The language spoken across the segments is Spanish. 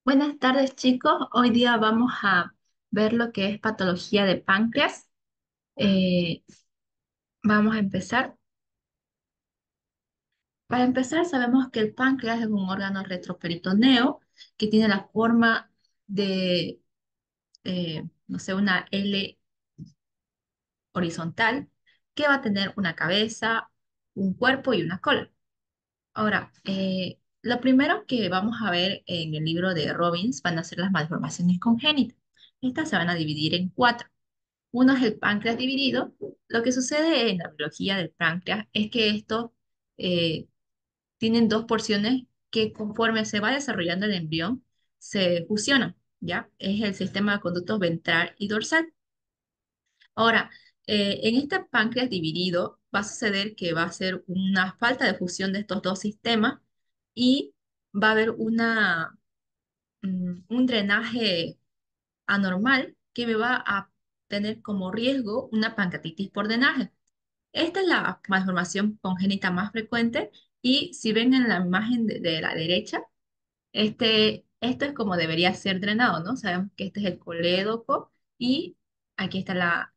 Buenas tardes, chicos. Hoy día vamos a ver lo que es patología de páncreas. Eh, Vamos a empezar. Para empezar, sabemos que el páncreas es un órgano retroperitoneo que tiene la forma de, no sé, una L horizontal, que va a tener una cabeza, un cuerpo y una cola. Ahora, lo primero que vamos a ver en el libro de Robbins van a ser las malformaciones congénitas. Estas se van a dividir en cuatro. Uno es el páncreas dividido. Lo que sucede en la biología del páncreas es que estos eh, tienen dos porciones que conforme se va desarrollando el embrión se fusionan, ¿ya? Es el sistema de conductos ventral y dorsal. Ahora, en este páncreas dividido va a suceder que va a ser una falta de fusión de estos dos sistemas y va a haber un drenaje anormal que me va a tener como riesgo una pancreatitis por drenaje. Esta es la malformación congénita más frecuente y si ven en la imagen de la derecha, esto es como debería ser drenado, ¿no? Sabemos que este es el colédoco y aquí está la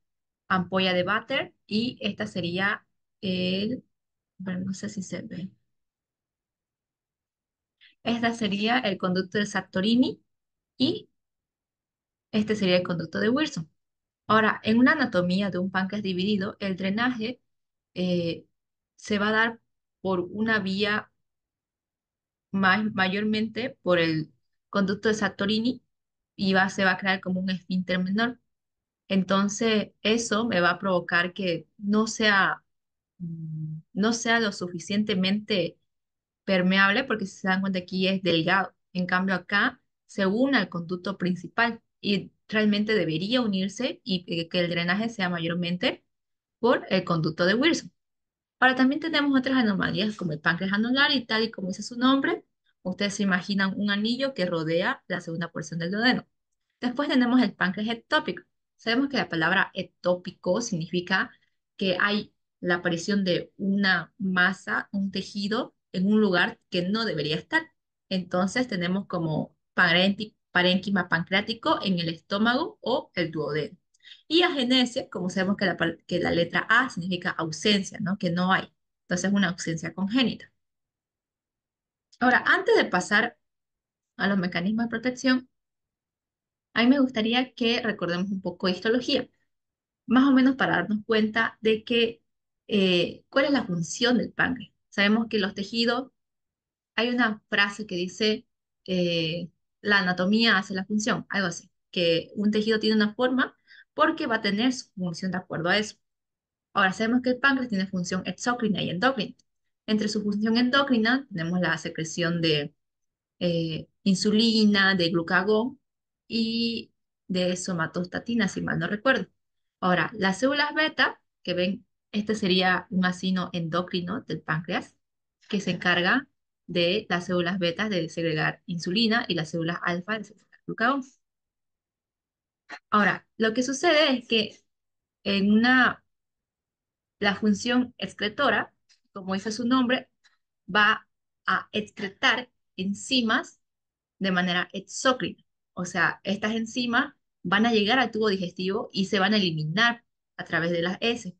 ampolla de Vater y esta sería bueno, no sé si se ve, esta sería el conducto de Sartorini y este sería el conducto de Wilson. Ahora, en una anatomía de un páncreas dividido, el drenaje eh, se va a dar por una vía mayormente por el conducto de Sartorini y se va a crear como un esfínter menor. Entonces, eso me va a provocar que no sea lo suficientemente permeable, porque si se dan cuenta aquí es delgado. En cambio, acá se une al conducto principal y realmente debería unirse y que el drenaje sea mayormente por el conducto de Wilson. Ahora también tenemos otras anomalías como el páncreas anular y tal y como dice su nombre, ustedes se imaginan un anillo que rodea la segunda porción del duodeno. Después tenemos el páncreas ectópico. Sabemos que la palabra ectópico significa que hay la aparición de una masa, un tejido en un lugar que no debería estar. Entonces tenemos como parénquima pancreático en el estómago o el duodeno. Y agenesia, como sabemos que que la letra A significa ausencia, ¿no? Que no hay. Entonces es una ausencia congénita. Ahora, antes de pasar a los mecanismos de protección, a mí me gustaría que recordemos un poco de histología, más o menos para darnos cuenta de que, cuál es la función del páncreas. Sabemos que los tejidos, hay una frase que dice, la anatomía hace la función, algo así, que un tejido tiene una forma porque va a tener su función de acuerdo a eso. Ahora sabemos que el páncreas tiene función exócrina y endocrina. Entre su función endocrina tenemos la secreción de insulina, de glucagón y de somatostatina, si mal no recuerdo. Ahora, las células beta, que ven, este sería un asino endocrino del páncreas, que se encarga de las células beta de segregar insulina y las células alfa de segregar glucagón. Ahora, lo que sucede es que en la función excretora, como dice su nombre, va a excretar enzimas de manera exócrina. O sea, estas enzimas van a llegar al tubo digestivo y se van a eliminar a través de las heces.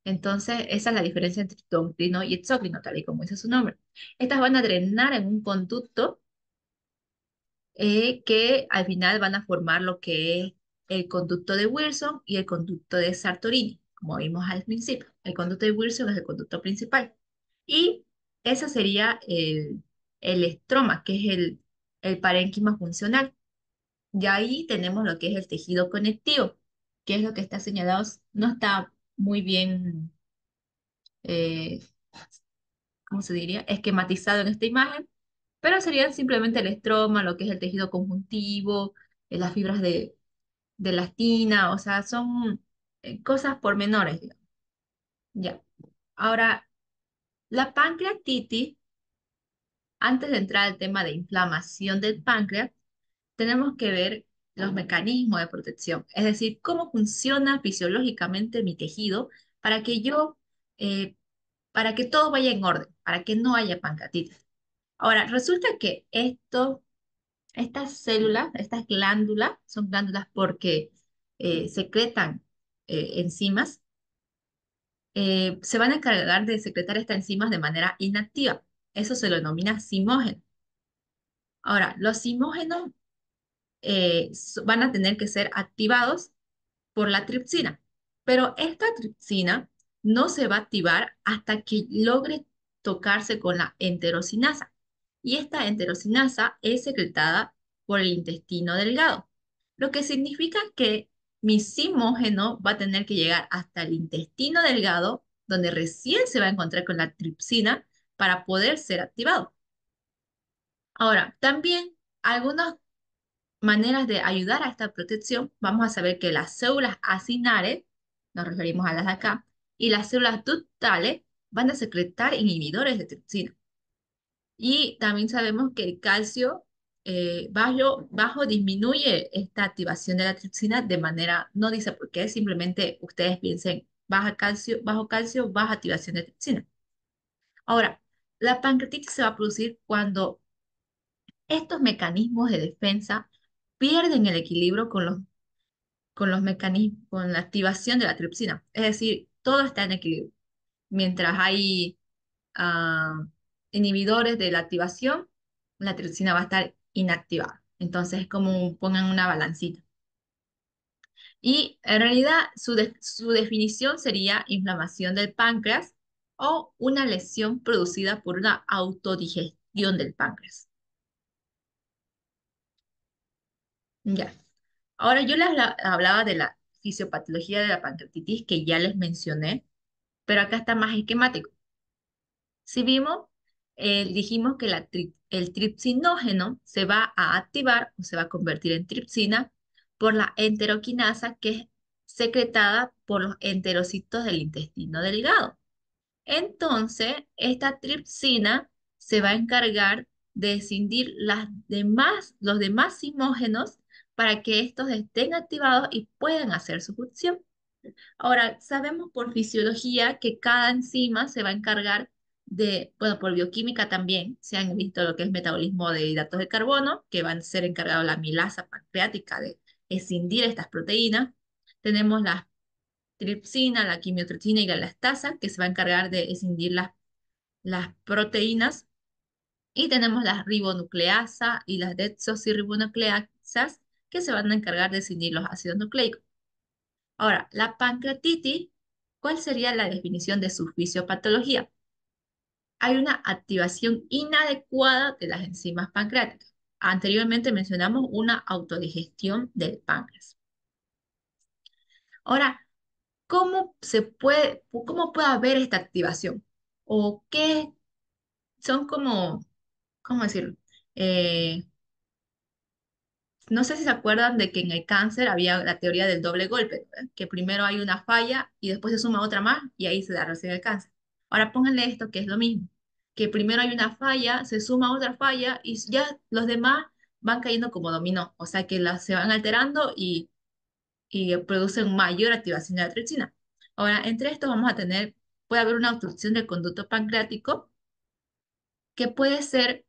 Entonces, esa es la diferencia entre endocrino y exócrino, tal y como dice su nombre. Estas van a drenar en un conducto que al final van a formar lo que es el conducto de Wilson y el conducto de Sartorini, como vimos al principio. El conducto de Wilson es el conducto principal. Y ese sería el estroma, que es el parénquima funcional. Y ahí tenemos lo que es el tejido conectivo, que es lo que está señalado, no está muy bien, eh, ¿cómo se diría? Esquematizado en esta imagen, pero serían simplemente el estroma, lo que es el tejido conjuntivo, las fibras de elastina, o sea, son cosas pormenores, digamos. Ya. Ahora, la pancreatitis, antes de entrar al tema de inflamación del páncreas, tenemos que ver los mecanismos de protección, es decir, cómo funciona fisiológicamente mi tejido para que eh, para que todo vaya en orden, para que no haya pancreatitis. Ahora, resulta que esto Estas células, estas glándulas, son glándulas porque secretan enzimas, se van a encargar de secretar estas enzimas de manera inactiva. Eso se lo denomina simógeno. Ahora, los simógenos van a tener que ser activados por la tripsina, pero esta tripsina no se va a activar hasta que logre tocarse con la enterosinasa. Y esta enterosinasa es secretada por el intestino delgado, lo que significa que mi simógeno va a tener que llegar hasta el intestino delgado, donde recién se va a encontrar con la tripsina para poder ser activado. Ahora, también algunas maneras de ayudar a esta protección, vamos a saber que las células acinares, nos referimos a las de acá, y las células ductales van a secretar inhibidores de tripsina. Y también sabemos que el calcio bajo disminuye esta activación de la tripsina de manera, no dice por qué, simplemente ustedes piensen bajo calcio, baja activación de tripsina. Ahora, la pancreatitis se va a producir cuando estos mecanismos de defensa pierden el equilibrio con los mecanismos, con la activación de la tripsina. Es decir, todo está en equilibrio. Mientras hay ah, inhibidores de la activación, la tripsina va a estar inactivada. Entonces es como pongan una balancita. Y en realidad su definición sería inflamación del páncreas o una lesión producida por una autodigestión del páncreas. Ya. Ahora yo les hablaba de la fisiopatología de la pancreatitis que ya les mencioné, pero acá está más esquemático. Si vimos, dijimos que el tripsinógeno se va a activar o se va a convertir en tripsina por la enteroquinasa que es secretada por los enterocitos del intestino delgado. Entonces, esta tripsina se va a encargar de escindir los demás simógenos para que estos estén activados y puedan hacer su función. Ahora, sabemos por fisiología que cada enzima se va a encargar de, bueno, por bioquímica también, se han visto lo que es metabolismo de hidratos de carbono, que van a ser encargados la milasa pancreática de escindir estas proteínas. Tenemos la tripsina, la quimiotripsina y la elastasa, que se va a encargar de escindir las proteínas. Y tenemos las ribonucleasa y las desoxirribonucleasas, que se van a encargar de escindir los ácidos nucleicos. Ahora, la pancreatitis, ¿cuál sería la definición de su fisiopatología? Hay una activación inadecuada de las enzimas pancreáticas. Anteriormente mencionamos una autodigestión del páncreas. Ahora, cómo puede haber esta activación? ¿O qué son como, cómo decirlo? Eh, No sé si se acuerdan de que en el cáncer había la teoría del doble golpe, ¿verdad? Que primero hay una falla y después se suma otra más y ahí se da recién el cáncer. Ahora pónganle esto que es lo mismo, que primero hay una falla, se suma otra falla y ya los demás van cayendo como dominó, o sea que se van alterando y producen mayor activación de la tripsina. Ahora, entre estos vamos a tener, puede haber una obstrucción del conducto pancreático que puede ser,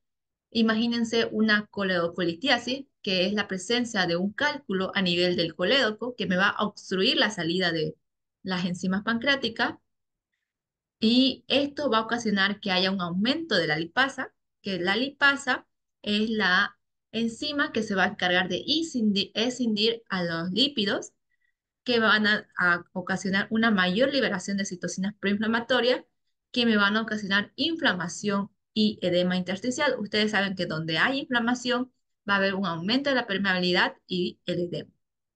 imagínense una coledocolitiasis, que es la presencia de un cálculo a nivel del colédoco que me va a obstruir la salida de las enzimas pancreáticas y esto va a ocasionar que haya un aumento de la lipasa, que la lipasa es la enzima que se va a encargar de escindir a los lípidos que van a ocasionar una mayor liberación de citocinas proinflamatorias que me van a ocasionar inflamación y edema intersticial. Ustedes saben que donde hay inflamación va a haber un aumento de la permeabilidad y el edema.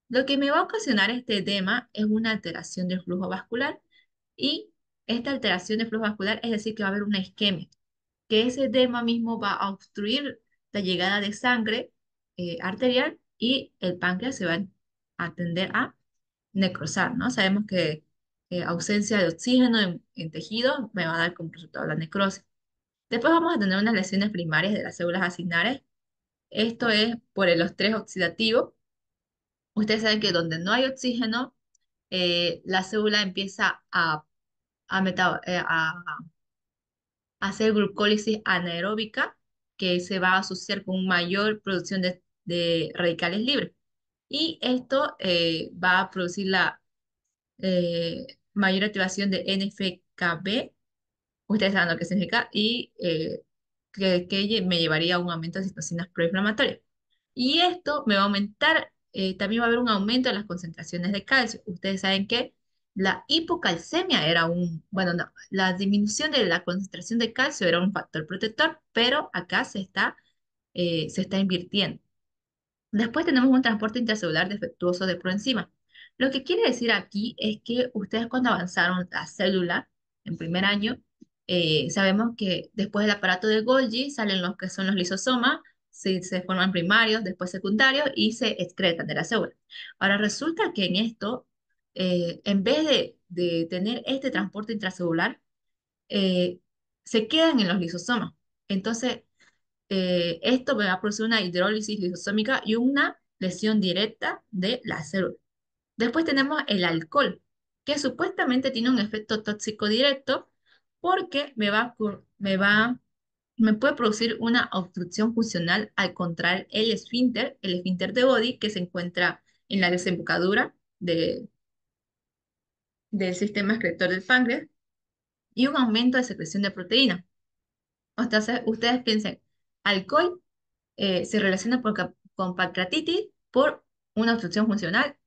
Lo que me va a ocasionar este edema es una alteración del flujo vascular y esta alteración del flujo vascular es decir que va a haber una isquemia, que ese edema mismo va a obstruir la llegada de sangre arterial y el páncreas se va a tender a necrosar, ¿no? Sabemos que ausencia de oxígeno en tejido me va a dar como resultado la necrosis. Después vamos a tener unas lesiones primarias de las células acinares. Esto es por el estrés oxidativo. Ustedes saben que donde no hay oxígeno, la célula empieza a hacer glucólisis anaeróbica, que se va a asociar con mayor producción de de radicales libres. Y esto va a producir la mayor activación de NFKB, ustedes saben lo que significa, y que me llevaría a un aumento de citocinas proinflamatorias. Y esto me va a aumentar, también va a haber un aumento de las concentraciones de calcio. Ustedes saben que la hipocalcemia era bueno, no, la disminución de la concentración de calcio era un factor protector, pero acá se está invirtiendo. Después tenemos un transporte intracelular defectuoso de proenzima. Lo que quiere decir aquí es que ustedes cuando avanzaron la célula en primer año, sabemos que después del aparato de Golgi salen los que son los lisosomas, se forman primarios, después secundarios y se excretan de la célula. Ahora resulta que en esto, en vez de tener este transporte intracelular, eh, se quedan en los lisosomas. Entonces, esto me va a producir una hidrólisis lisosómica y una lesión directa de la célula. Después tenemos el alcohol, que supuestamente tiene un efecto tóxico directo porque me puede producir una obstrucción funcional al contraer el esfínter de Body, que se encuentra en la desembocadura del sistema excretor del páncreas, y un aumento de secreción de proteína. Entonces, ustedes piensen, alcohol se relaciona con pancreatitis por una obstrucción funcional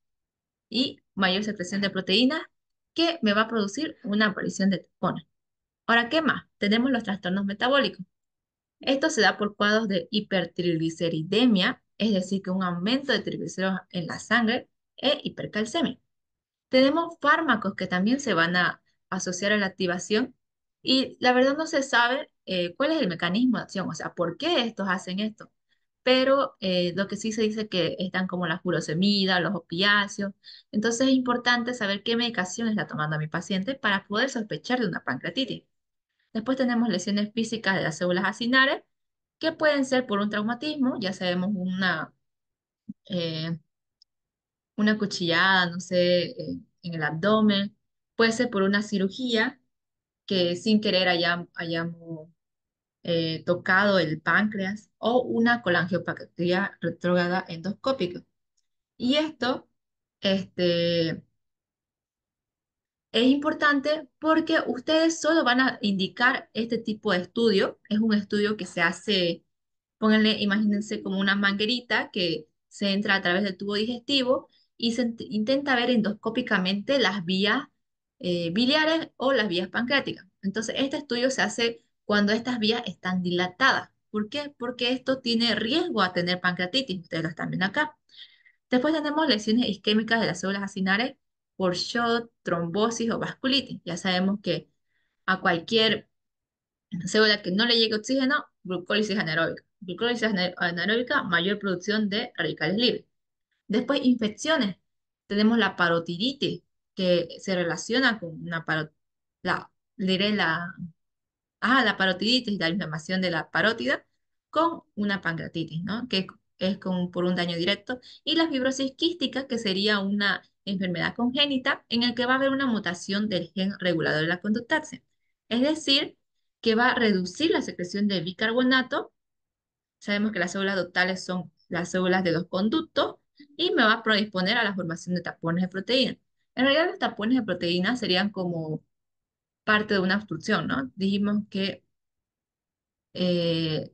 y mayor secreción de proteínas que me va a producir una aparición de tapones. Ahora, ¿qué más? Tenemos los trastornos metabólicos. Esto se da por cuadros de hipertrigliceridemia, es decir, que un aumento de triglicéridos en la sangre e hipercalcemia. Tenemos fármacos que también se van a asociar a la activación y la verdad no se sabe cuál es el mecanismo de acción, o sea, por qué estos hacen esto. Pero lo que sí se dice que están como la furosemida, los opiáceos. Entonces es importante saber qué medicación está tomando mi paciente para poder sospechar de una pancreatitis. Después tenemos lesiones físicas de las células acinares, que pueden ser por un traumatismo, ya sabemos eh, una cuchillada, no sé, en el abdomen, puede ser por una cirugía que sin querer hayamos tocado el páncreas o una colangiopatía retrógrada endoscópica. Y esto este, es importante porque ustedes solo van a indicar este tipo de estudio. Es un estudio que se hace, pónganle, imagínense como una manguerita que se entra a través del tubo digestivo y intenta ver endoscópicamente las vías biliares o las vías pancreáticas. Entonces, este estudio se hace cuando estas vías están dilatadas. ¿Por qué? Porque esto tiene riesgo a tener pancreatitis. Ustedes lo están viendo acá. Después tenemos lesiones isquémicas de las células acinares por shock, trombosis o vasculitis. Ya sabemos que a cualquier célula que no le llegue oxígeno, glucólisis anaeróbica. Glucólisis anaeróbica, mayor producción de radicales libres. Después, infecciones. Tenemos la parotiditis, que se relaciona con la, diré la parotiditis, la inflamación de la parótida, con una pancreatitis, ¿no? Que es por un daño directo. Y la fibrosis quística, que sería una enfermedad congénita en el que va a haber una mutación del gen regulador de la conductancia. Es decir, que va a reducir la secreción de bicarbonato. Sabemos que las células ductales son las células de los conductos y me va a predisponer a la formación de tapones de proteína. En realidad, los tapones de proteína serían como parte de una obstrucción, ¿no? Dijimos que eh,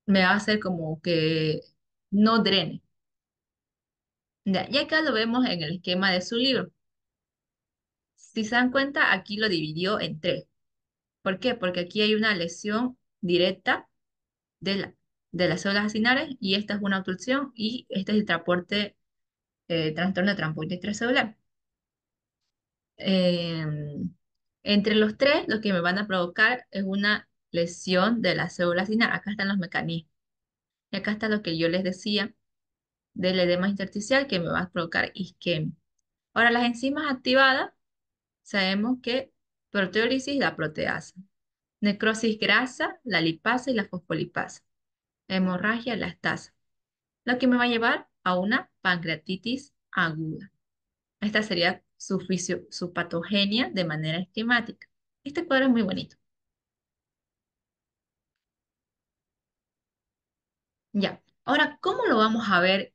me va a hacer como que no drene. Ya, y acá lo vemos en el esquema de su libro. Si se dan cuenta, aquí lo dividió en tres. ¿Por qué? Porque aquí hay una lesión directa de, de las células acinares y esta es una obstrucción y este es el trastorno de transporte intracelular. Entre los tres, lo que me van a provocar es una lesión de las células acinares. Acá están los mecanismos. Y acá está lo que yo les decía del edema intersticial que me va a provocar isquemia. Ahora, las enzimas activadas, sabemos que proteólisis, la proteasa, necrosis grasa, la lipasa y la fosfolipasa, hemorragia, la estasa, lo que me va a llevar a una pancreatitis aguda. Esta sería su patogenia de manera esquemática. Este cuadro es muy bonito. Ya. Ahora, ¿cómo lo vamos a ver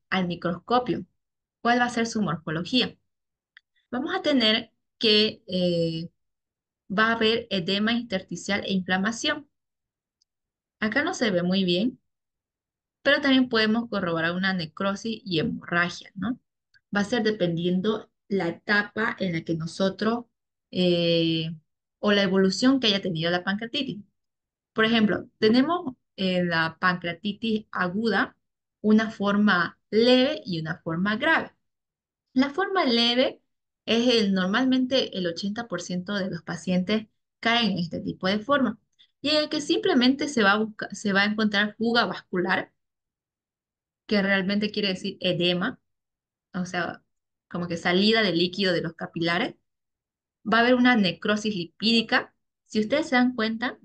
al microscopio? ¿Cuál va a ser su morfología? Vamos a tener que va a haber edema intersticial e inflamación. Acá no se ve muy bien, pero también podemos corroborar una necrosis y hemorragia, ¿no? Va a ser dependiendo la etapa en la que nosotros eh, o la evolución que haya tenido la pancreatitis. Por ejemplo, tenemos la pancreatitis aguda, una forma leve y una forma grave. La forma leve es normalmente el 80% de los pacientes caen en este tipo de forma, y en el que simplemente se va a encontrar fuga vascular, que realmente quiere decir edema, o sea, como que salida de líquido de los capilares. Va a haber una necrosis lipídica. Si ustedes se dan cuenta,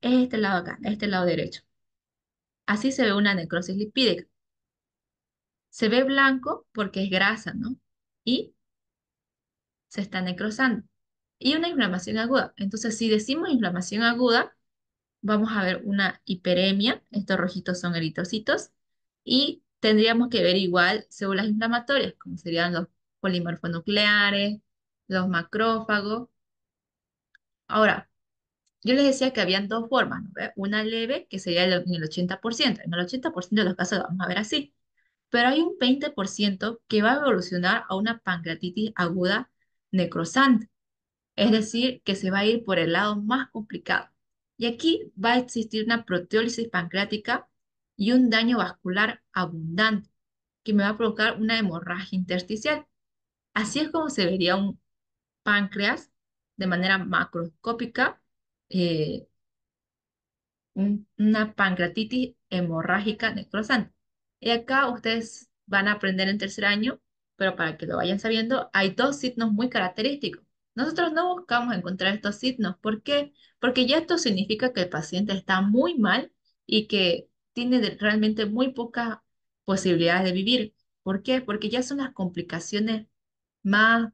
es este lado acá, este lado derecho. Así se ve una necrosis lipídica. Se ve blanco porque es grasa, ¿no? Y se está necrosando. Y una inflamación aguda. Entonces, si decimos inflamación aguda, vamos a ver una hiperemia. Estos rojitos son eritrocitos. Y tendríamos que ver igual células inflamatorias, como serían los polimorfonucleares, los macrófagos. Ahora, yo les decía que habían dos formas, ¿no? ¿Ve? Una leve, que sería en el 80%. En el 80% de los casos lo vamos a ver así. Pero hay un 20% que va a evolucionar a una pancreatitis aguda necrosante. Es decir, que se va a ir por el lado más complicado. Y aquí va a existir una proteólisis pancreática y un daño vascular abundante que me va a provocar una hemorragia intersticial. Así es como se vería un páncreas de manera macroscópica, eh, una pancreatitis hemorrágica necrosante. Y acá ustedes van a aprender en tercer año, pero para que lo vayan sabiendo, hay dos signos muy característicos. Nosotros no buscamos encontrar estos signos. ¿Por qué? Porque ya esto significa que el paciente está muy mal y que tiene realmente muy pocas posibilidades de vivir. ¿Por qué? Porque ya son las complicaciones más,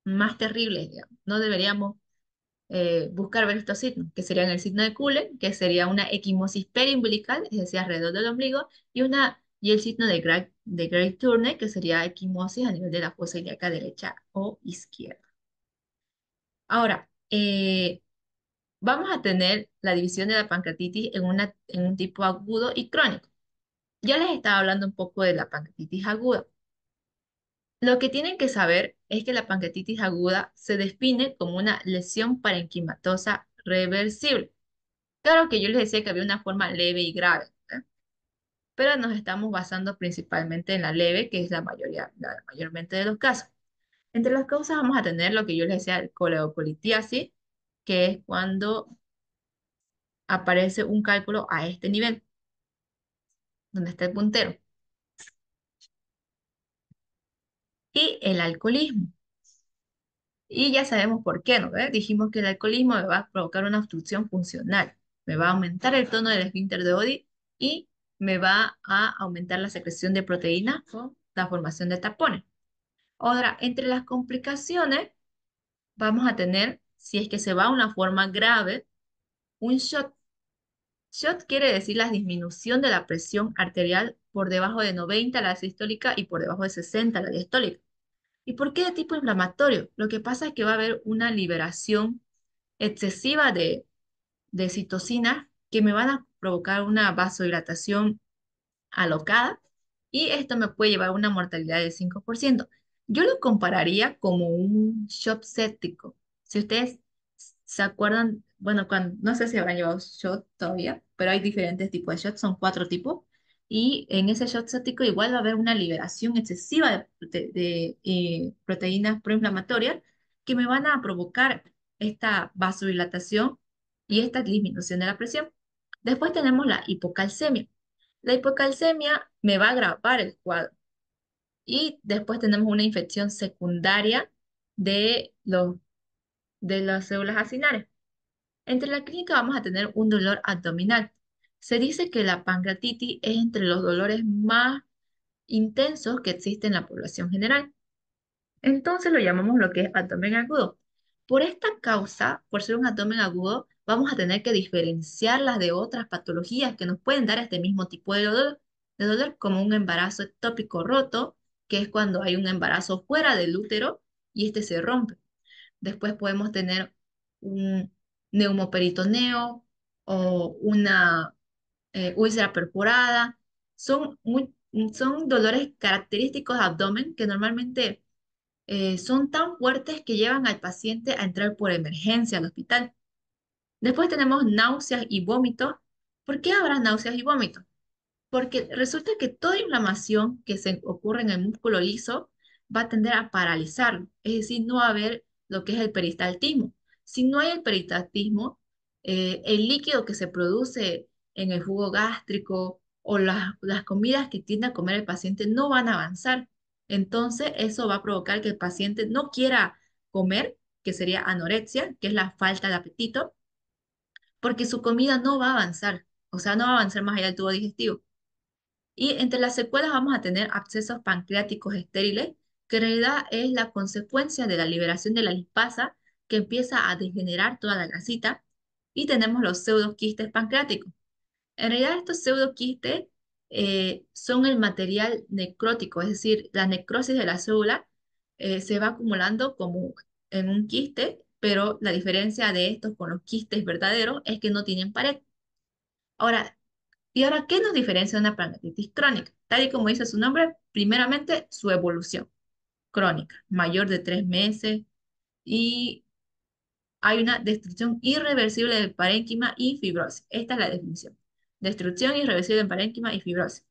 más terribles, digamos. No deberíamos buscar ver estos signos, que serían el signo de Cullen, que sería una equimosis periumbilical, es decir, alrededor del ombligo, y el signo de Gray-Turner, que sería equimosis a nivel de la fosa ilíaca derecha o izquierda. Ahora, vamos a tener la división de la pancreatitis en un tipo agudo y crónico. Ya les estaba hablando un poco de la pancreatitis aguda. Lo que tienen que saber es que la pancreatitis aguda se define como una lesión parenquimatosa reversible. Claro que yo les decía que había una forma leve y grave, ¿eh? Pero nos estamos basando principalmente en la leve, que es mayormente de los casos. Entre las causas vamos a tener lo que yo les decía, el coleocolitiasis, que es cuando aparece un cálculo a este nivel, donde está el puntero, y el alcoholismo. Y ya sabemos por qué, ¿no? ¿Ve? Dijimos que el alcoholismo me va a provocar una obstrucción funcional, me va a aumentar el tono del esfínter de Oddi y me va a aumentar la secreción de proteínas o la formación de tapones. Ahora, entre las complicaciones vamos a tener, si es que se va a una forma grave, un SHOT. SHOT quiere decir la disminución de la presión arterial por debajo de 90 la sistólica y por debajo de 60 la diastólica. ¿Y por qué de tipo inflamatorio? Lo que pasa es que va a haber una liberación excesiva de citocinas que me van a provocar una vasodilatación alocada y esto me puede llevar a una mortalidad del 5%. Yo lo compararía como un shock séptico. Si ustedes se acuerdan, bueno, no sé si habrán llevado shot todavía, pero hay diferentes tipos de shots, son cuatro tipos. Y en ese shock séptico igual va a haber una liberación excesiva de proteínas proinflamatorias que me van a provocar esta vasodilatación y esta disminución de la presión. Después tenemos la hipocalcemia. La hipocalcemia me va a agravar el cuadro. Y después tenemos una infección secundaria de, de las células acinares. Entre la clínica vamos a tener un dolor abdominal. Se dice que la pancreatitis es entre los dolores más intensos que existen en la población general. Entonces lo llamamos lo que es abdomen agudo. Por esta causa, por ser un abdomen agudo, vamos a tener que diferenciarlas de otras patologías que nos pueden dar este mismo tipo de dolor como un embarazo ectópico roto, que es cuando hay un embarazo fuera del útero y este se rompe. Después podemos tener un neumoperitoneo o una úlcera perforada. Son dolores característicos de abdomen que normalmente son tan fuertes que llevan al paciente a entrar por emergencia al hospital. Después tenemos náuseas y vómitos. ¿Por qué habrá náuseas y vómitos? Porque resulta que toda inflamación que se ocurre en el músculo liso va a tender a paralizarlo, es decir, no va a haber lo que es el peristaltismo. Si no hay el peristaltismo, el líquido que se produce en el jugo gástrico o las comidas que tiende a comer el paciente no van a avanzar. Entonces, eso va a provocar que el paciente no quiera comer, que sería anorexia, que es la falta de apetito, porque su comida no va a avanzar, o sea, no va a avanzar más allá del tubo digestivo. Y entre las secuelas vamos a tener abscesos pancreáticos estériles, que en realidad es la consecuencia de la liberación de la lipasa que empieza a degenerar toda la grasita. Y tenemos los pseudoquistes pancreáticos. En realidad estos pseudoquistes son el material necrótico, es decir, la necrosis de la célula se va acumulando como en un quiste, pero la diferencia de estos con los quistes verdaderos es que no tienen pared. Ahora, ¿y ahora qué nos diferencia de una pancreatitis crónica? Tal y como dice su nombre, primeramente su evolución crónica, mayor de 3 meses, y hay una destrucción irreversible del parénquima y fibrosis. Esta es la definición. Destrucción irreversible del parénquima y fibrosis.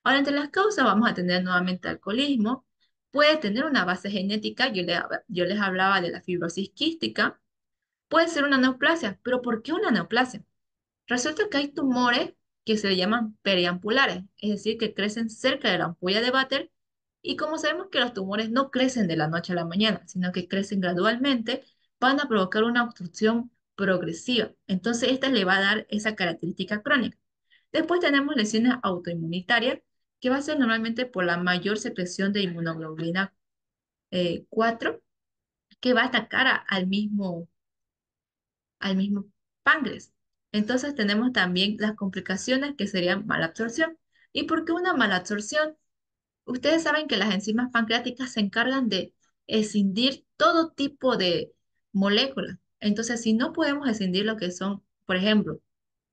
Ahora, entre las causas vamos a tener nuevamente alcoholismo, puede tener una base genética, yo les hablaba de la fibrosis quística, puede ser una neoplasia, pero ¿por qué una neoplasia? Resulta que hay tumores que se le llaman periampulares, es decir, que crecen cerca de la ampolla de Vater, y como sabemos que los tumores no crecen de la noche a la mañana, sino que crecen gradualmente, van a provocar una obstrucción progresiva. Entonces, esta le va a dar esa característica crónica. Después tenemos lesiones autoinmunitarias, que va a ser normalmente por la mayor secreción de inmunoglobulina 4, que va a atacar al mismo páncreas. Entonces tenemos también las complicaciones que serían mala absorción. ¿Y por qué una mala absorción? Ustedes saben que las enzimas pancreáticas se encargan de escindir todo tipo de moléculas. Entonces, si no podemos escindir lo que son, por ejemplo,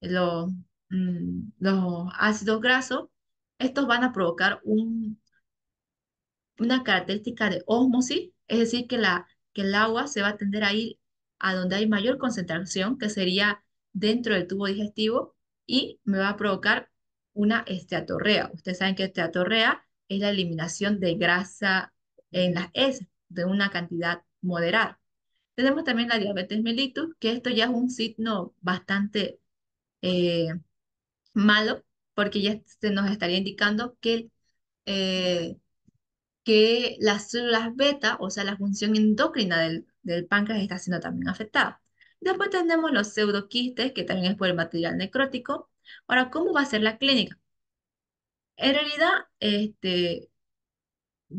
los, los ácidos grasos, estos van a provocar una característica de ósmosis, es decir, que el agua se va a tender a ir a donde hay mayor concentración, que sería dentro del tubo digestivo, y me va a provocar una esteatorrea. Ustedes saben que esteatorrea es la eliminación de grasa en las heces, de una cantidad moderada. Tenemos también la diabetes mellitus, que esto ya es un signo bastante eh, malo, porque ya se nos estaría indicando eh, que las células beta, o sea, la función endocrina del páncreas está siendo también afectada. Después tenemos los pseudoquistes, que también es por el material necrótico. Ahora, ¿cómo va a ser la clínica? En realidad,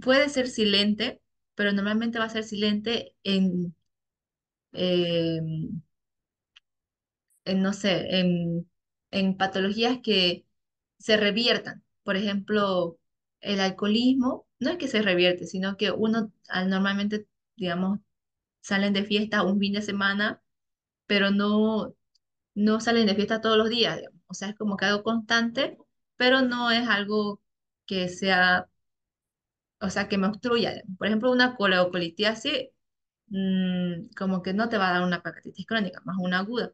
puede ser silente, pero normalmente va a ser silente eh, no sé, en patologías que se reviertan. Por ejemplo, el alcoholismo no es que se revierte, sino que uno normalmente, digamos, salen de fiesta un fin de semana, pero no salen de fiesta todos los días, digamos. O sea, es como que algo constante, pero no es algo que sea, o sea, que me obstruya, digamos. Por ejemplo, una coleocolitiasis, como que no te va a dar una pancreatitis crónica, más una aguda.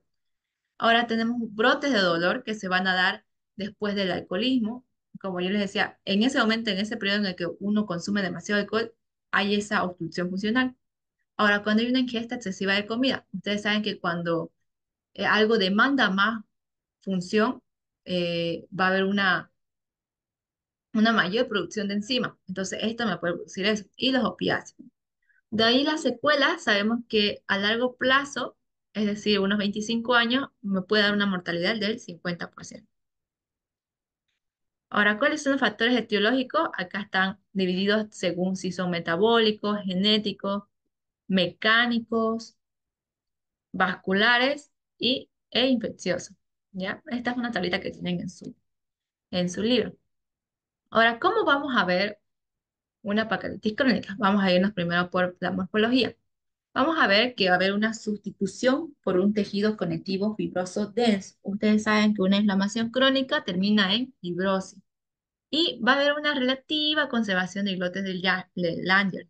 Ahora tenemos brotes de dolor que se van a dar después del alcoholismo. Como yo les decía, en ese momento, en ese periodo en el que uno consume demasiado alcohol, hay esa obstrucción funcional. Ahora, cuando hay una ingesta excesiva de comida, ustedes saben que cuando algo demanda más función, va a haber una mayor producción de enzimas. Entonces, esto me puede producir eso. Y los opiáceos. De ahí las secuelas, sabemos que a largo plazo, es decir, unos 25 años, me puede dar una mortalidad del 50%. Ahora, ¿cuáles son los factores etiológicos? Acá están divididos según si son metabólicos, genéticos, mecánicos, vasculares e infeccioso. ¿Ya? Esta es una tablita que tienen en su libro. Ahora, ¿cómo vamos a ver una pancreatitis crónica? Vamos a irnos primero por la morfología. Vamos a ver que va a haber una sustitución por un tejido conectivo fibroso denso. Ustedes saben que una inflamación crónica termina en fibrosis. Y va a haber una relativa conservación de islotes del Langer.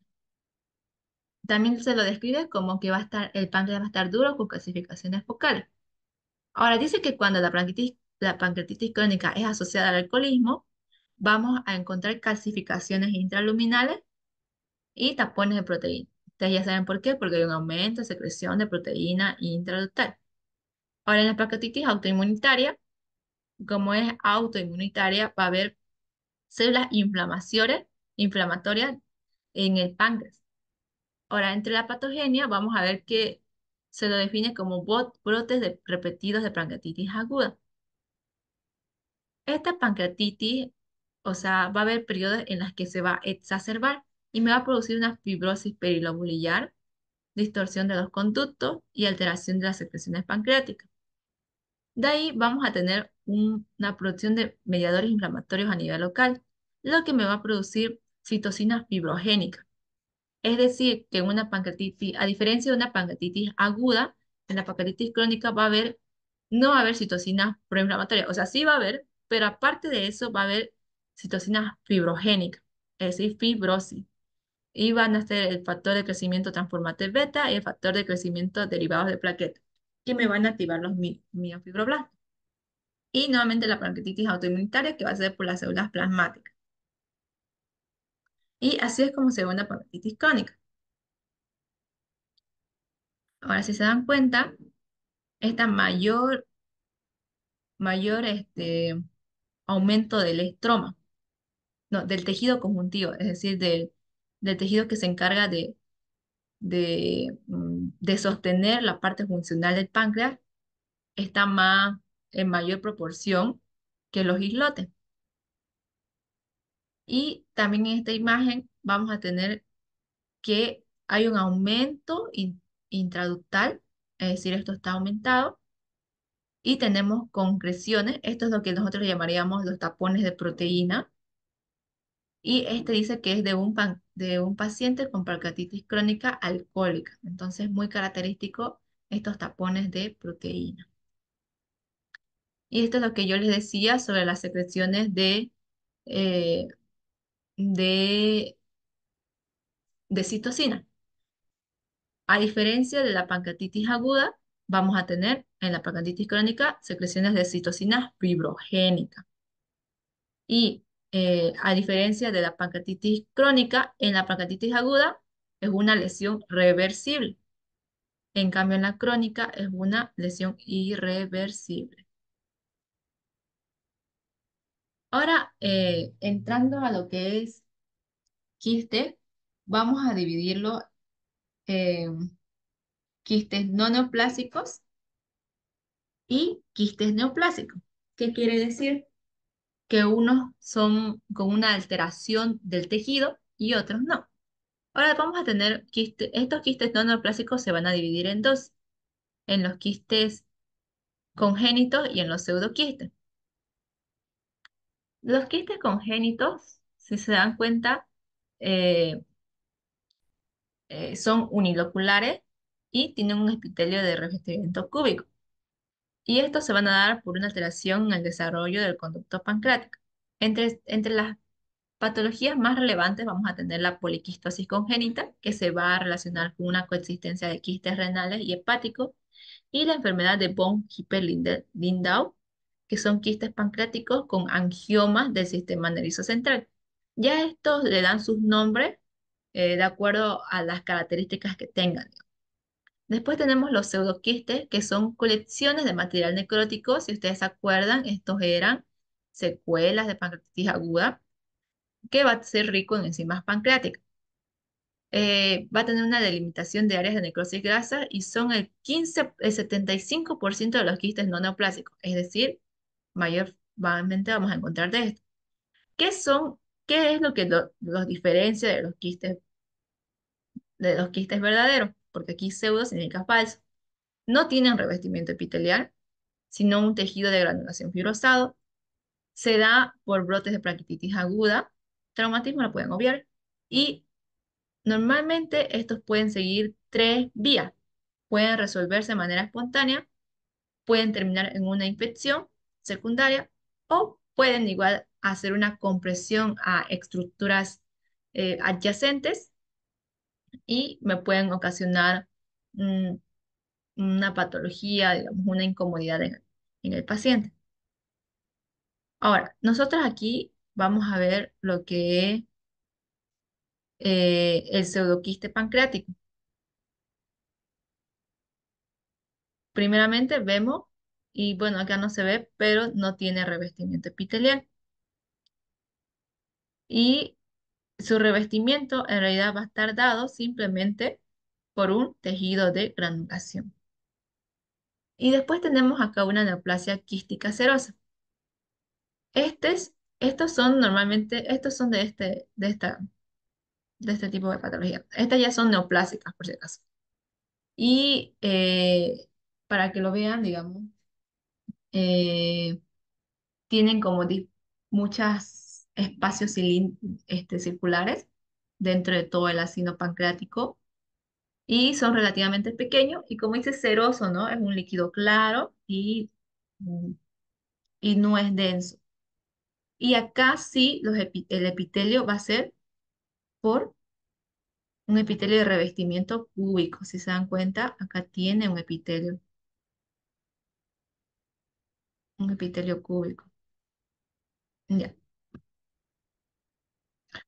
También se lo describe como que va a estar, el páncreas va a estar duro con calcificaciones focales. Ahora dice que cuando la pancreatitis crónica es asociada al alcoholismo, vamos a encontrar calcificaciones intraluminales y tapones de proteína. Ustedes ya saben por qué, porque hay un aumento de secreción de proteína intraductal. Ahora en la pancreatitis autoinmunitaria, como es autoinmunitaria, va a haber células inflamatorias en el páncreas. Ahora, entre la patogenia, vamos a ver que se lo define como brotes repetidos de pancreatitis aguda. Esta pancreatitis, o sea, va a haber periodos en los que se va a exacerbar y me va a producir una fibrosis perilobular, distorsión de los conductos y alteración de las secreciones pancreáticas. De ahí vamos a tener una producción de mediadores inflamatorios a nivel local, lo que me va a producir citocinas fibrogénicas. Es decir, que en una pancreatitis, a diferencia de una pancreatitis aguda, en la pancreatitis crónica no va a haber citocinas proinflamatorias. O sea, sí va a haber, pero aparte de eso va a haber citocinas fibrogénicas, es decir, fibrosis. Y van a ser el factor de crecimiento transformante beta y el factor de crecimiento derivados de plaquetas, que me van a activar los miofibroblastos. Y nuevamente la pancreatitis autoinmunitaria, que va a ser por las células plasmáticas. Y así es como se ve una pancreatitis crónica. Ahora, si se dan cuenta, esta mayor aumento del estroma, no, del tejido conjuntivo, es decir, del tejido que se encarga de sostener la parte funcional del páncreas, está en mayor proporción que los islotes. Y también en esta imagen vamos a tener que hay un aumento intraductal, es decir, esto está aumentado, y tenemos concreciones, esto es lo que nosotros llamaríamos los tapones de proteína, y este dice que es de un paciente con pancreatitis crónica alcohólica, entonces muy característico estos tapones de proteína. Y esto es lo que yo les decía sobre las secreciones eh, de, de citocina. A diferencia de la pancreatitis aguda, vamos a tener en la pancreatitis crónica secreciones de citocinas fibrogénicas. Y a diferencia de la pancreatitis crónica, en la pancreatitis aguda es una lesión reversible. En cambio, en la crónica es una lesión irreversible. Ahora, entrando a lo que es quiste, vamos a dividirlo en quistes no neoplásicos y quistes neoplásicos. ¿Qué quiere decir? Que unos son con una alteración del tejido y otros no. Ahora vamos a tener quistes, estos quistes no neoplásicos se van a dividir en dos, en los quistes congénitos y en los pseudoquistes. Los quistes congénitos, si se dan cuenta, eh, son uniloculares y tienen un epitelio de revestimiento cúbico. Y estos se van a dar por una alteración en el desarrollo del conducto pancreático. Entre las patologías más relevantes vamos a tener la poliquistosis congénita, que se va a relacionar con una coexistencia de quistes renales y hepáticos, y la enfermedad de von Hippel-Lindau, que son quistes pancreáticos con angiomas del sistema nervioso central. Ya estos le dan sus nombres de acuerdo a las características que tengan. Después tenemos los pseudoquistes, que son colecciones de material necrótico. Si ustedes se acuerdan, estos eran secuelas de pancreatitis aguda, que va a ser rico en enzimas pancreáticas. Va a tener una delimitación de áreas de necrosis grasa y son el 75% de los quistes no neoplásicos, es decir, mayormente vamos a encontrar de esto. ¿Qué son, qué es lo que los diferencia de los quistes verdaderos? Porque aquí pseudo significa falso. no tienen revestimiento epitelial, sino un tejido de granulación fibrosado. Se da por brotes de pancreatitis aguda, traumatismo lo pueden obviar, y normalmente estos pueden seguir tres vías. Pueden resolverse de manera espontánea, pueden terminar en una infección secundaria o pueden igual hacer una compresión a estructuras adyacentes y me pueden ocasionar mm, una patología, digamos, una incomodidad en el paciente. Ahora, nosotros aquí vamos a ver lo que es el pseudoquiste pancreático. Primeramente vemos, y bueno, acá no se ve, pero no tiene revestimiento epitelial. Y su revestimiento en realidad va a estar dado simplemente por un tejido de granulación. Y después tenemos acá una neoplasia quística serosa. Estos son normalmente, estos son de este tipo de patología. Estas ya son neoplásicas, por si acaso. Y para que lo vean, digamos, eh, tienen como muchos espacios circulares dentro de todo el ácido pancreático y son relativamente pequeños y como dice seroso, ¿no? Es un líquido claro mm, y no es denso. Y acá sí el epitelio va a ser por un epitelio de revestimiento cúbico. Si se dan cuenta, acá tiene un epitelio cúbico. Ya.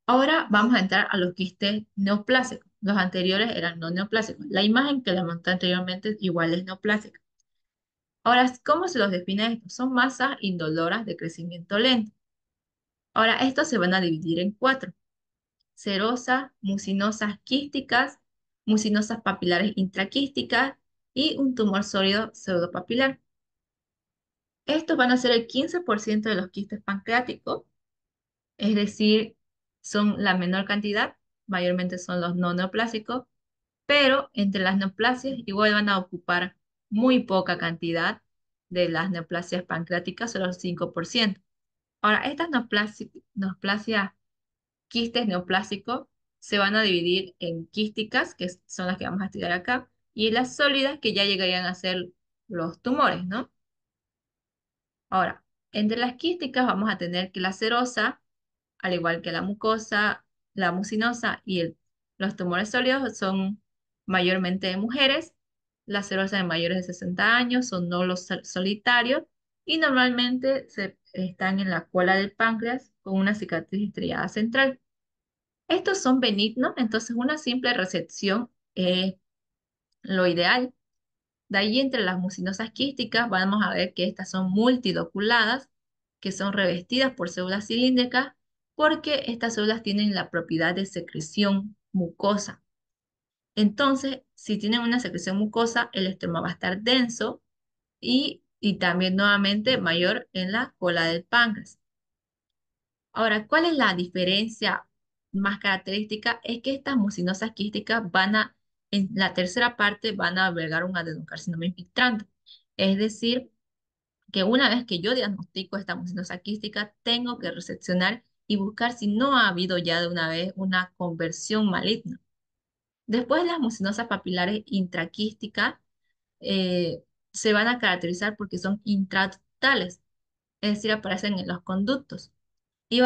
Ahora vamos a entrar a los quistes neoplásicos. Los anteriores eran no neoplásicos. La imagen que les monté anteriormente igual es neoplásica. Ahora, ¿cómo se los define esto? Son masas indoloras de crecimiento lento. Ahora, estos se van a dividir en cuatro: cerosas, mucinosas quísticas, mucinosas papilares intraquísticas y un tumor sólido pseudopapilar. Estos van a ser el 15% de los quistes pancreáticos, es decir, son la menor cantidad, mayormente son los no neoplásicos, pero entre las neoplasias igual van a ocupar muy poca cantidad de las neoplasias pancreáticas, solo el 5%. Ahora, estas neoplasias quistes neoplásicos se van a dividir en quísticas, que son las que vamos a estudiar acá, y en las sólidas, que ya llegarían a ser los tumores, ¿no? Ahora, entre las quísticas vamos a tener que la serosa, al igual que la mucosa, la mucinosa y los tumores sólidos son mayormente de mujeres, las serosas de mayores de 60 años son nódulos solitarios y normalmente están en la cola del páncreas con una cicatriz estrellada central. Estos son benignos, entonces una simple resección es lo ideal. De ahí entre las mucinosas quísticas vamos a ver que estas son multiloculadas, que son revestidas por células cilíndricas, porque estas células tienen la propiedad de secreción mucosa. Entonces, si tienen una secreción mucosa, el estroma va a estar denso y también nuevamente mayor en la cola del páncreas. Ahora, ¿cuál es la diferencia más característica? Es que estas mucinosas quísticas en la tercera parte, van a albergar un adenocarcinoma infiltrante. Es decir, que una vez que yo diagnostico esta mucinosa quística, tengo que reseccionar y buscar si no ha habido ya de una vez una conversión maligna. Después, las mucinosas papilares intraquísticas eh, se van a caracterizar porque son intraductales, es decir, aparecen en los conductos. Y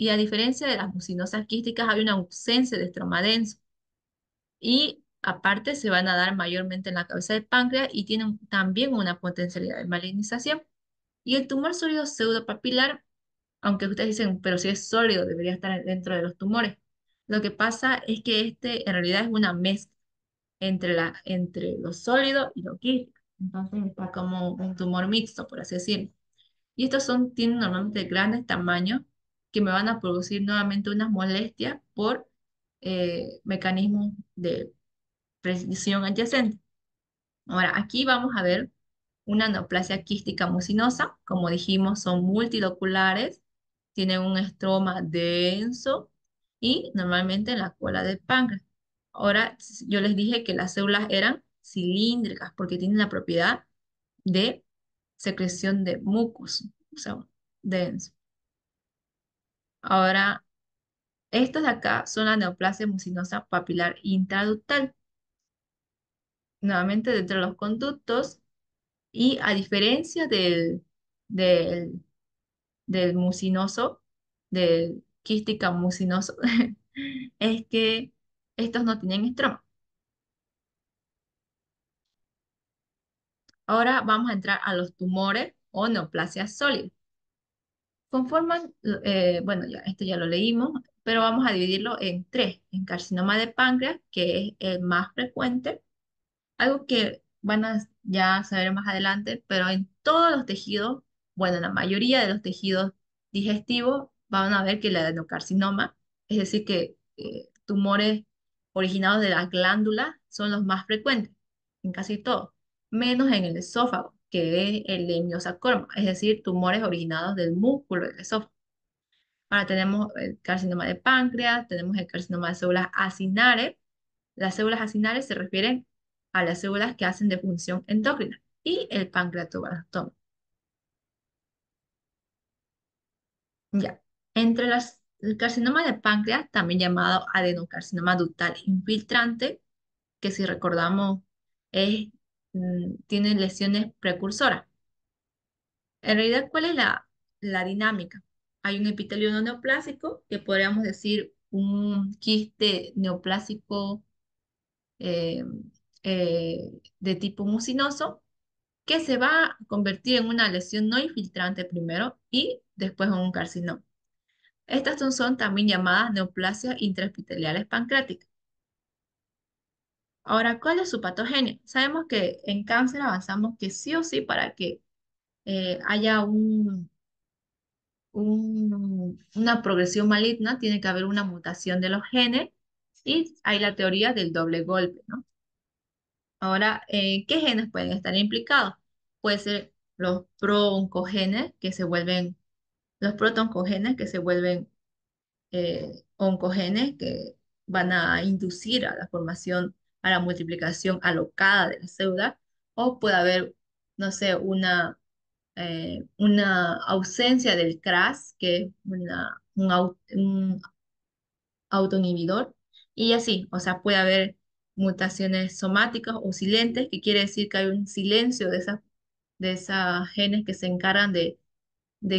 a diferencia de las mucinosas quísticas, hay una ausencia de estroma denso. Y aparte se van a dar mayormente en la cabeza del páncreas y tienen también una potencialidad de malignización. Y el tumor sólido pseudopapilar, aunque ustedes dicen, pero si es sólido, debería estar dentro de los tumores. Lo que pasa es que este en realidad es una mezcla entre lo sólido y lo quístico. Entonces está como un tumor mixto, por así decirlo. Y tienen normalmente grandes tamaños que me van a producir nuevamente unas molestias por mecanismos de precisión adyacente. Ahora, aquí vamos a ver una neoplasia quística mucinosa. Como dijimos, son multiloculares, tienen un estroma denso y normalmente en la cola del páncreas. Ahora, yo les dije que las células eran cilíndricas porque tienen la propiedad de secreción de mucus, o sea, denso. Ahora, estos de acá son la neoplasia mucinosa papilar intraductal, nuevamente dentro de los conductos, y a diferencia del, del mucinoso, del quística mucinoso, es que estos no tienen estroma. Ahora vamos a entrar a los tumores o neoplasias sólidas. Conforman, bueno, ya, esto ya lo leímos, pero vamos a dividirlo en tres, en carcinoma de páncreas, que es el más frecuente, algo que van a ya saber más adelante, pero en todos los tejidos, bueno, en la mayoría de los tejidos digestivos, van a ver que el adenocarcinoma, es decir, que tumores originados de las glándulas son los más frecuentes, en casi todos, menos en el esófago, que es el hemiosarcoma, es decir, tumores originados del músculo del esófago. Ahora tenemos el carcinoma de páncreas, tenemos el carcinoma de células acinares. Las células acinares se refieren a las células que hacen de función endocrina y el pancreatoblastoma. Ya. El carcinoma de páncreas, también llamado adenocarcinoma ductal infiltrante, que si recordamos tiene lesiones precursoras. En realidad, ¿cuál es la dinámica? Hay un epitelio no neoplásico, que podríamos decir un quiste neoplásico eh, de tipo mucinoso, que se va a convertir en una lesión no infiltrante primero y después en un carcinoma. Estas son también llamadas neoplasias intraepiteliales pancreáticas. Ahora, ¿cuál es su patogenia? Sabemos que en cáncer avanzamos que sí o sí para que haya una progresión maligna, tiene que haber una mutación de los genes y hay la teoría del doble golpe, ¿no? Ahora, ¿qué genes pueden estar implicados? Puede ser los prooncogenes que se vuelven, los protoncogenes que se vuelven oncogenes que van a inducir a la formación, a la multiplicación alocada de la célula, o puede haber, no sé, una ausencia del CRAS, que es un autoinhibidor, y así, o sea, puede haber mutaciones somáticas o silentes, que quiere decir que hay un silencio de esas genes que se encargan de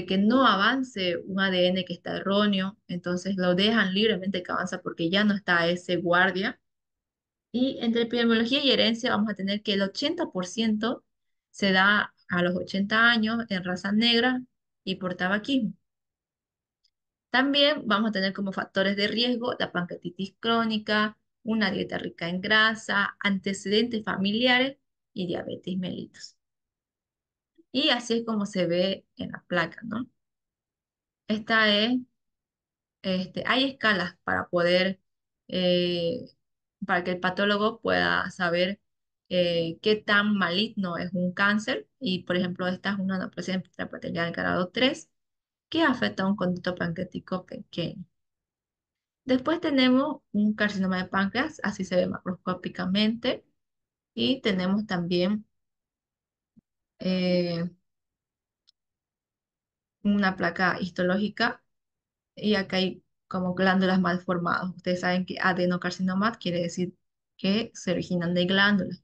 que no avance un ADN que está erróneo, entonces lo dejan libremente que avanza porque ya no está ese guardia. Y entre epidemiología y herencia vamos a tener que el 80% se da a los 80 años en raza negra y por tabaquismo. También vamos a tener como factores de riesgo la pancreatitis crónica, una dieta rica en grasa, antecedentes familiares y diabetes mellitus. Y así es como se ve en la placa, ¿no? Esta es hay escalas para poder, eh, para que el patólogo pueda saber qué tan maligno es un cáncer. Y, por ejemplo, esta es una neoplasia intraepitelial de grado 3 que afecta a un conducto pancreático pequeño. Después tenemos un carcinoma de páncreas, así se ve macroscópicamente. Y tenemos también eh, una placa histológica y acá hay como glándulas mal formadas. Ustedes saben que adenocarcinoma quiere decir que se originan de glándulas.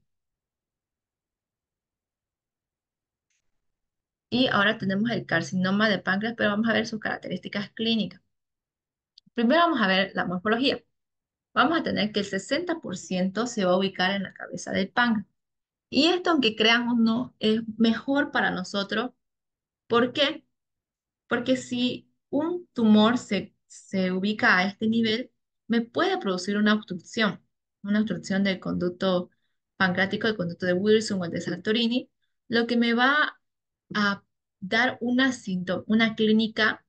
Y ahora tenemos el carcinoma de páncreas, pero vamos a ver sus características clínicas. Primero vamos a ver la morfología. Vamos a tener que el 60% se va a ubicar en la cabeza del páncreas. Y esto, aunque crean o no, es mejor para nosotros. ¿Por qué? Porque si un tumor se ubica a este nivel, me puede producir una obstrucción del conducto pancreático, del conducto de Wilson o el de Santorini, lo que me va a dar una clínica,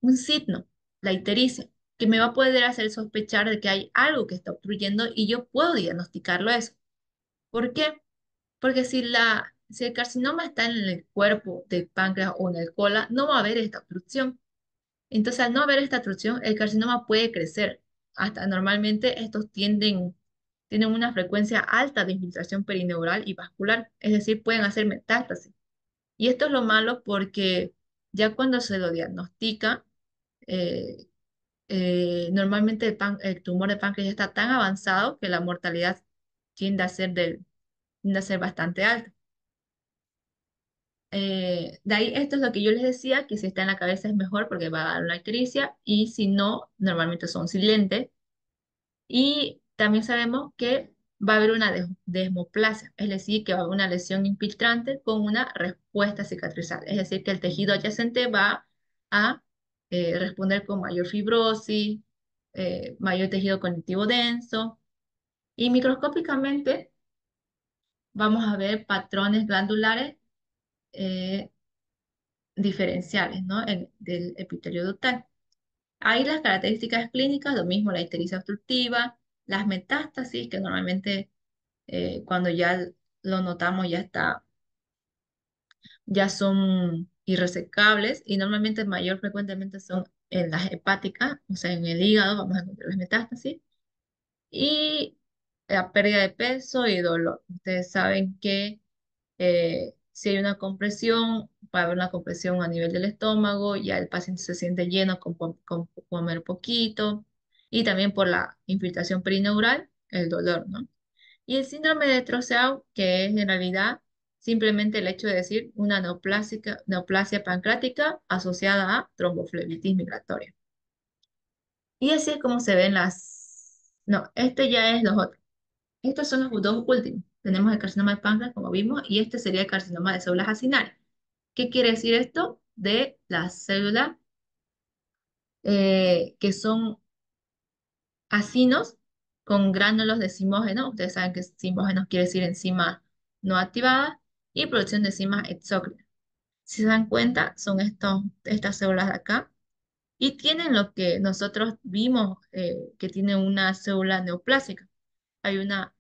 un signo, la ictericia, que me va a poder hacer sospechar de que hay algo que está obstruyendo y yo puedo diagnosticarlo eso. ¿Por qué? Porque si el carcinoma está en el cuerpo del páncreas o en el cola, no va a haber esta obstrucción. Entonces, al no haber esta obstrucción, el carcinoma puede crecer. Hasta normalmente estos tienen una frecuencia alta de infiltración perineural y vascular, es decir, pueden hacer metástasis. Y esto es lo malo porque ya cuando se lo diagnostica, eh, normalmente el tumor de páncreas ya está tan avanzado que la mortalidad tiende a ser, tiende a ser bastante alta. De ahí, esto es lo que yo les decía, que si está en la cabeza es mejor porque va a dar una ictericia y si no, normalmente son silentes. Y también sabemos que va a haber una desmoplasia, es decir, que va a haber una lesión infiltrante con una respuesta cicatrizal, es decir, que el tejido adyacente va a responder con mayor fibrosis, mayor tejido conectivo denso, y microscópicamente vamos a ver patrones glandulares eh, diferenciales, ¿no? Del epitelio ductal. Ahí las características clínicas, lo mismo, la ictericia obstructiva, las metástasis, que normalmente cuando ya lo notamos ya son irresecables y normalmente mayor frecuentemente son en las hepáticas, o sea, en el hígado vamos a encontrar las metástasis y la pérdida de peso y dolor. Ustedes saben que si hay una compresión, va a haber una compresión a nivel del estómago, ya el paciente se siente lleno con comer poquito y también por la infiltración perineural, el dolor, ¿no? Y el síndrome de Trousseau, que es en realidad simplemente el hecho de decir una neoplasia pancreática asociada a tromboflebitis migratoria. Y así es como se ven las... No, este ya es los otros. Estos son los dos últimos. Tenemos el carcinoma de páncreas, como vimos, y este sería el carcinoma de células acinales. ¿Qué quiere decir esto? De las células que son acinos con gránulos de zimógeno. Ustedes saben que zimógenos quiere decir enzimas no activadas y producción de enzimas exócrinas. Si se dan cuenta, son estas células de acá y tienen lo que nosotros vimos que tiene una célula neoplásica. Hay una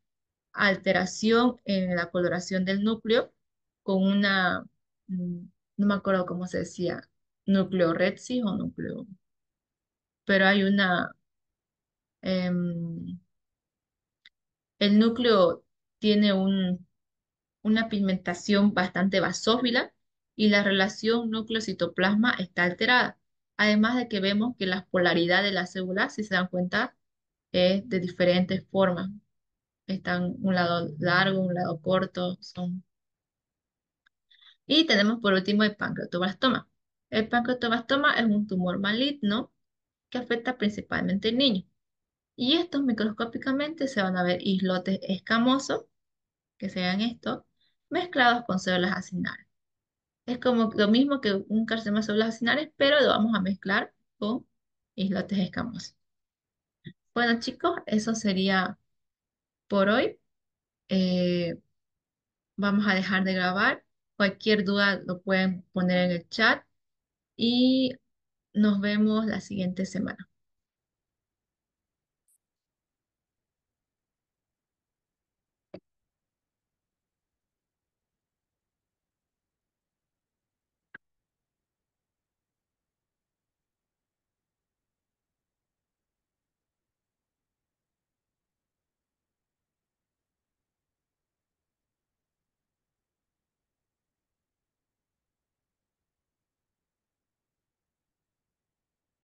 alteración en la coloración del núcleo con mm, no me acuerdo cómo se decía, nucleorexis o núcleo, pero hay em, el núcleo tiene una pigmentación bastante basófila y la relación núcleo-citoplasma está alterada. Además de que vemos que la polaridad de las células, si se dan cuenta, es de diferentes formas. Están un lado largo, un lado corto, son... Y tenemos por último el pancreatoblastoma. El pancreatoblastoma es un tumor maligno que afecta principalmente al niño. Y estos microscópicamente se van a ver islotes escamosos, que sean estos, mezclados con células acinales. Es como lo mismo que un carcinoma de células acinales, pero lo vamos a mezclar con islotes escamosos. Bueno, chicos, eso sería por hoy. Eh, Vamos a dejar de grabar. Cualquier duda lo pueden poner en el chat y nos vemos la siguiente semana.